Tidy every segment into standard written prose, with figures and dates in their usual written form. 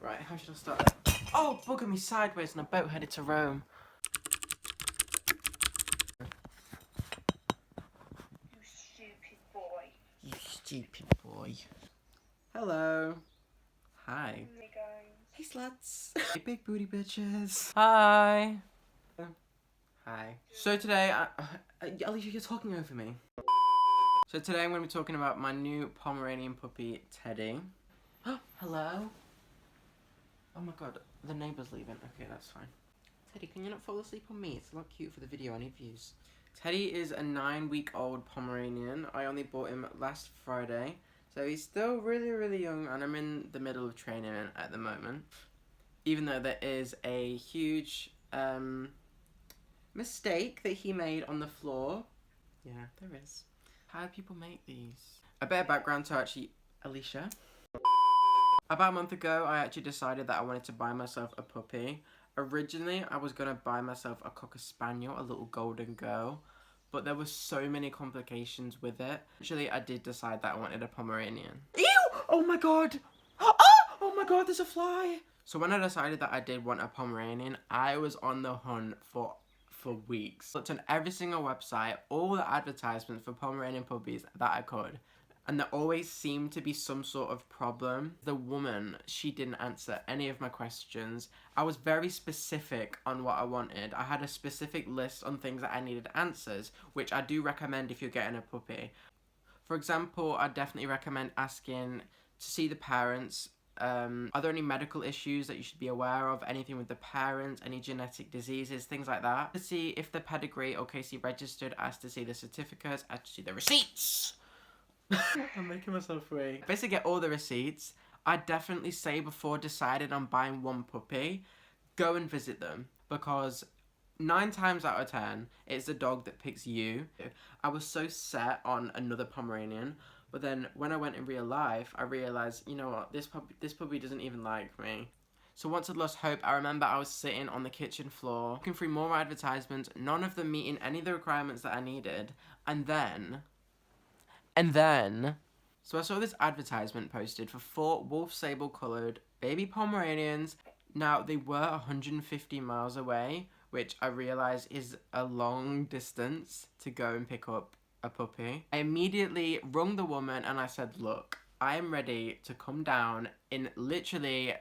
Right, how should I start? Oh, bugger me sideways on a boat headed to Rome. You stupid boy. You stupid boy. Hello. Hi. Hey guys. Hey sluts. Hey big booty bitches. Hi. Hi. So today, Alicia, you're talking over me. So today I'm going to be talking about my new Pomeranian puppy, Teddy. Hello. Oh my god, the neighbour's leaving. Okay, that's fine. Teddy, can you not fall asleep on me? It's a lot cute for the video, I need views. Teddy is a 9-week-old Pomeranian. I only bought him last Friday. So he's still really young, and I'm in the middle of training him at the moment. Even though there is a huge mistake that he made on the floor. Yeah, there is. How do people make these? A bit of background to actually Alicia. About a month ago, I actually decided that I wanted to buy myself a puppy. Originally, I was going to buy myself a Cocker Spaniel, a little golden girl, but there were so many complications with it. Actually, I did decide that I wanted a Pomeranian. Ew! Oh my god! Oh my god, there's a fly! So when I decided that I did want a Pomeranian, I was on the hunt for weeks. Looked on every single website, all the advertisements for Pomeranian puppies that I could. And there always seemed to be some sort of problem. The woman, she didn't answer any of my questions. I was very specific on what I wanted. I had a specific list on things that I needed answers, which I do recommend if you're getting a puppy. For example, I definitely recommend asking to see the parents. Are there any medical issues that you should be aware of? Anything with the parents, any genetic diseases, things like that. To see if the pedigree or KC registered, asked to see the certificates, asked to see the receipts. I'm making myself weak. Basically get all the receipts. I'd definitely say before deciding on buying one puppy, go and visit them. Because 9 times out of 10, it's the dog that picks you. I was so set on another Pomeranian, but then when I went in real life, I realised, you know what, this puppy doesn't even like me. So once I'd lost hope, I remember I was sitting on the kitchen floor, looking through more advertisements, none of them meeting any of the requirements that I needed, and then, so I saw this advertisement posted for 4 wolf sable coloured baby Pomeranians. Now, they were 150 miles away, which I realised is a long distance to go and pick up a puppy. I immediately rung the woman and I said, look, I am ready to come down in literally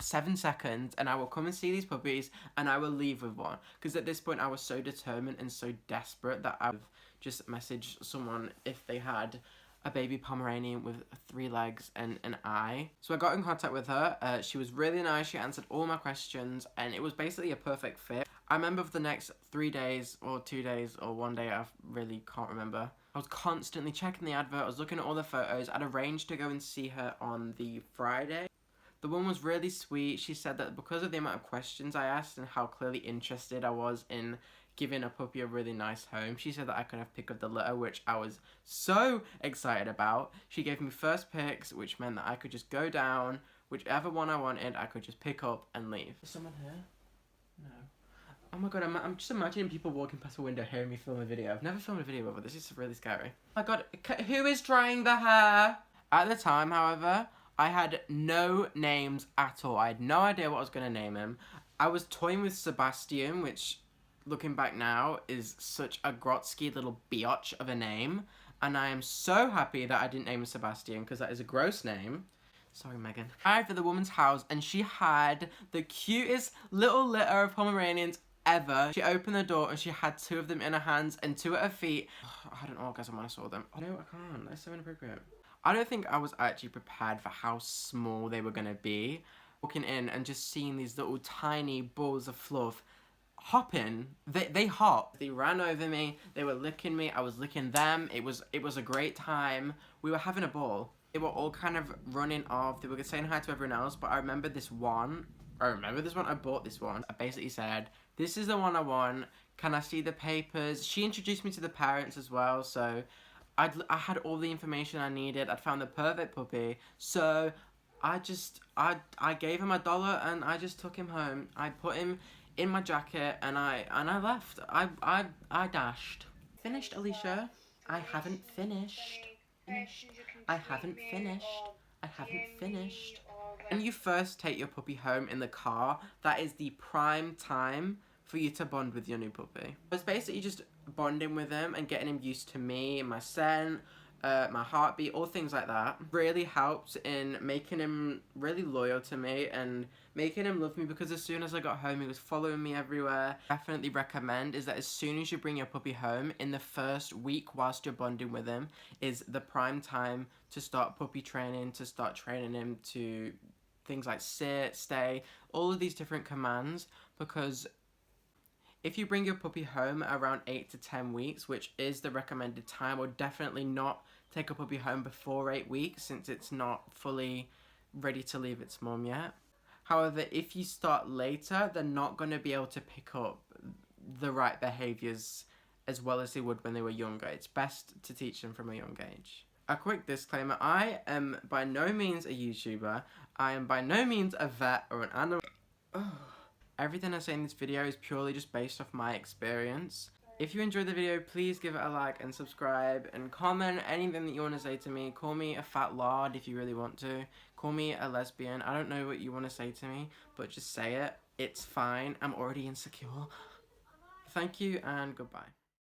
7 seconds and I will come and see these puppies and I will leave with one. Because at this point I was so determined and so desperate that I would just message someone if they had a baby Pomeranian with 3 legs and an eye. So I got in contact with her. She was really nice. She answered all my questions and it was basically a perfect fit. I remember for the next 3 days or 2 days or 1 day, I really can't remember. I was constantly checking the advert. I was looking at all the photos. I'd arranged to go and see her on the Friday. The woman was really sweet. She said that because of the amount of questions I asked and how clearly interested I was in giving a puppy a really nice home, she said that I could have pick up the litter, which I was so excited about. She gave me first picks, which meant that I could just go down, whichever one I wanted, I could just pick up and leave. Is someone here? No. Oh my god, I'm just imagining people walking past a window hearing me film a video. I've never filmed a video before, this is really scary. Oh my god, who is drying the hair? At the time, however, I had no names at all. I had no idea what I was going to name him. I was toying with Sebastian, which, looking back now, is such a Grotsky little biatch of a name. And I am so happy that I didn't name him Sebastian, because that is a gross name. Sorry, Megan. I arrived at the woman's house, and she had the cutest little litter of Pomeranians ever. She opened the door, and she had 2 of them in her hands and 2 at her feet. I had an orgasm when I saw them. Oh, no, I can't. That's so inappropriate. I don't think I was actually prepared for how small they were going to be. Walking in and just seeing these little tiny balls of fluff hopping. They hopped. They ran over me. They were licking me. I was licking them. It was a great time. We were having a ball. They were all kind of running off. They were saying hi to everyone else, but I remember this one. I bought this one. I basically said, this is the one I want. Can I see the papers? She introduced me to the parents as well, so I had all the information I needed. I'd found the perfect puppy. So I gave him $1 and I just took him home. I put him in my jacket and I left. I dashed. Finished, Alicia? I haven't finished. I haven't finished. When you first take your puppy home in the car, that is the prime time for you to bond with your new puppy. It's basically just bonding with him and getting him used to me, my scent, my heartbeat, all things like that. Really helped in making him really loyal to me and making him love me, because as soon as I got home he was following me everywhere. Definitely recommend is that as soon as you bring your puppy home, in the first week whilst you're bonding with him is the prime time to start puppy training, to start training him to things like sit, stay, all of these different commands, because if you bring your puppy home around 8 to 10 weeks, which is the recommended time, or definitely not take a puppy home before 8 weeks since it's not fully ready to leave its mum yet. However, if you start later, they're not going to be able to pick up the right behaviours as well as they would when they were younger. It's best to teach them from a young age. A quick disclaimer, I am by no means a YouTuber. I am by no means a vet or an animal. Everything I say in this video is purely just based off my experience. If you enjoyed the video, please give it a like and subscribe and comment anything that you want to say to me. Call me a fat lard if you really want to. Call me a lesbian. I don't know what you want to say to me, but just say it. It's fine. I'm already insecure. Thank you and goodbye.